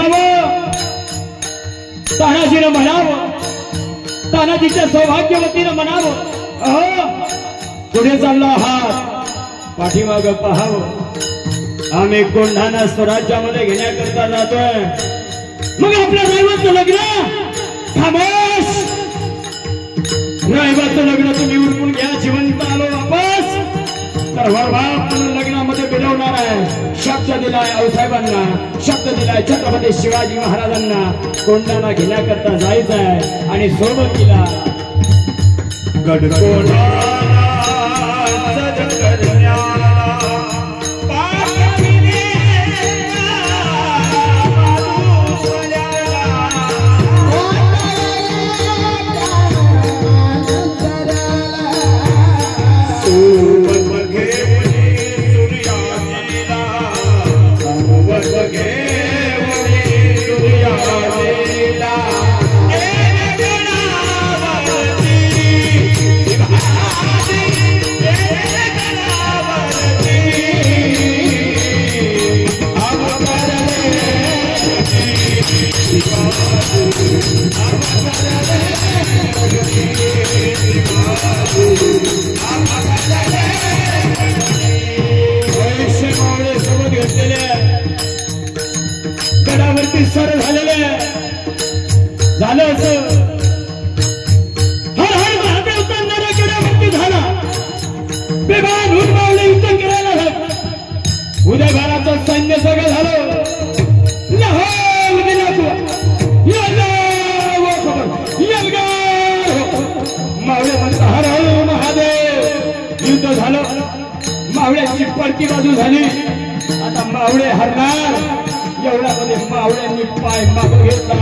भेटावं, तानाजीनं म्हणावं, तानाजीच्या सौभाग्यवतीनं म्हणावं, अहो पुढे चाललो आहात, पाठीमागं पाहावं, आम्ही कोंढाणा स्वराज्यामध्ये घेण्याकरता जातोय. मग आपल्या रायबाचं लग्न खामोश, रायबाचं लग्न तुम्ही उरकून घ्या, जिवंत आलो वापस तर वरबाप म्हणून लग्नामध्ये बिलवणार आहे. शब्द दिलाय आऊसाहेबांना, शब्द दिलाय छत्रपती शिवाजी महाराजांना, कोंढाणा घेण्याकरता जायचं आहे आणि सोबतीला गडकोणा गडावरती सर झालेले झालं असं. हर हर महादेव करणारा गडावरती झाला, बेभान हुडमावले युद्ध करायला उदयभानाचं सैन्य सगळं झालं. मावळे म्हणता हर हर महादेव, युद्ध झालं, मावळ्यांची पडकी बाजू झाली. आता मावळे हरणार एवढ्यामध्ये मावळ्यांनी पाय मागं घेतला,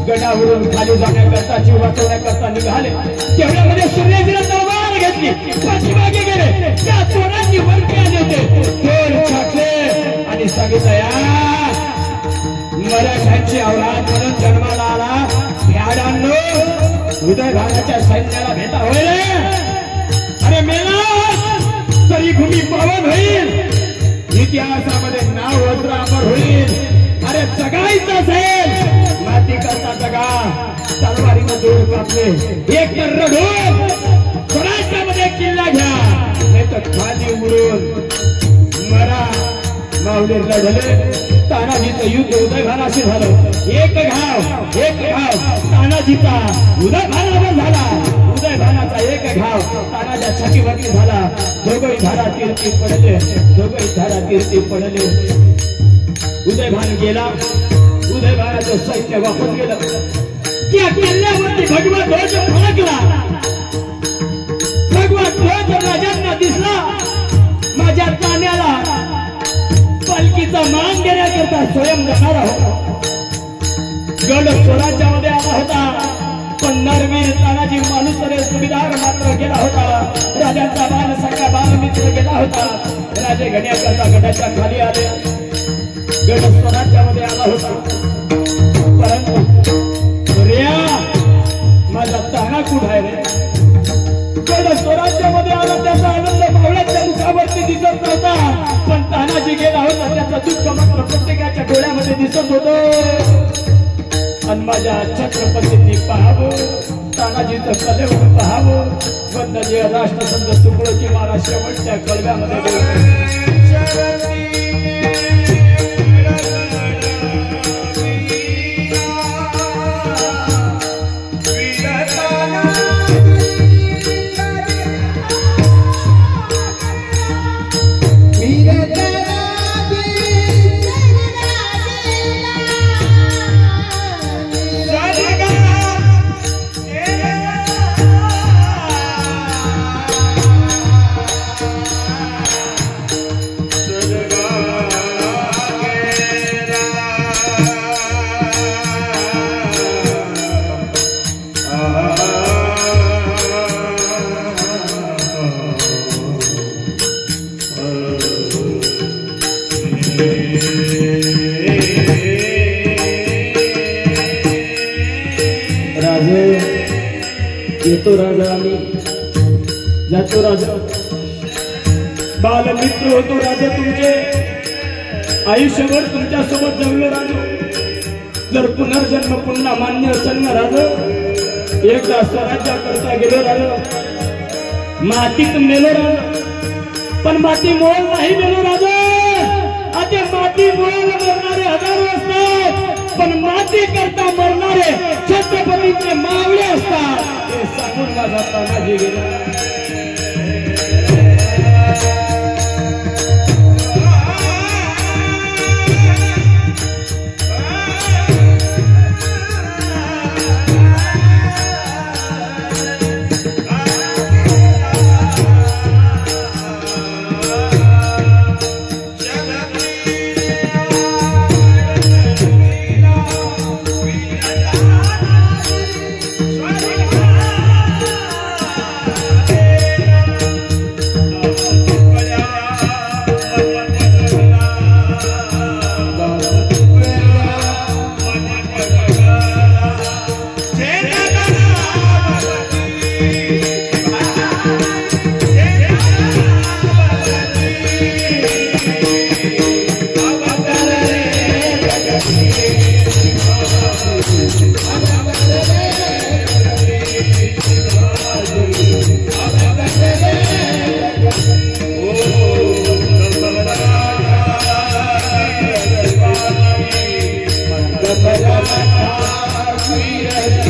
गडावरून खाली जाण्याकरता जीव वाचवण्याकरता निघाले. तेवढ्यामध्ये सूर्याजीला तलवार घेतली, पाठीमागे गेले, त्या चोरांनी वरती आले, तोल छाटले आणि सांगितलं मराठ्यांची औलाद म्हणून जन्माला आला भ्याडांनो, उदयभानाच्या सैन्याला भेटा होईल. अरे मेला तरी भूमी पावन होईल, इतिहासामध्ये नाव वज्रापर होईल. अरे जगायचं असेल माती करता जगा, तलवारीनं दोर कापले, एक तर रडून स्वराज्यामध्ये किल्ला घ्या, नाही तर खाली उडून मरा. मावळे लढले, तानाजीचं युद्ध उदयभानाशी झालं. एक घाव तानाजीचा उदयभानावर झाला, उदयभानाचा एक घाव तानाच्या छातीवरती झाला. दोघंही धारा तीर्थी पडले, दोघंही धारा तीर्थी पडले. उदयभान गेला, उदयभानाचं सैन्य वापस गेलं. त्या किल्ल्यावरती भगवा ध्वज फडकला, भगवा ध्वज राजांना दिसला. माझ्या तान्याला पालखीचा मान देण्याकरता स्वयं जाणारा होता. गड स्वराज्यामध्ये आला होता, पण नरवीर तानाजी माणूसरे सुभेदार मात्र गेला होता. राजांचा बाल सगळा बालमित्र गेला होता. राजे घेण्याकरता गडाच्या खाली आले, गड स्वराज्यामध्ये आला होता. परंतु रिया माझा ताना कुठं आहे रे? गड स्वराज्यामध्ये आला, त्याचा आनंद मावळ्याच्या मुखावरती दिसत नव्हता, पण तानाजी गेला होता त्याचा दुःख मात्र प्रत्येकाच्या डोळ्यामध्ये दिसत होतं. आणि माझ्या छत्रपतींनी पाहावं, तानाजीचं कलेवर पाहावं, वंदनीय राष्ट्रसंत तुकडोजी महाराज शेवटच्या कळव्यामध्ये येतो राजा आम्ही जातो राजा, बालमित्र होतो राजा, तुमचे आयुष्यभर तुमच्या सोबत जगलो राजा. जर पुनर्जन्म पुन्हा मान्य असेल ना राजा, एकदा स्वराज्याकरता गेलो राजा, मातीत मेलो राजा, पण माती मोल नाही मेलो राजा. आता माती मोल मरणारे हजारो असतात, पण माती करता मरणारे छत्रपतीचे मावळे असतात. हे सांगून माझा तानाजी गेला. वीर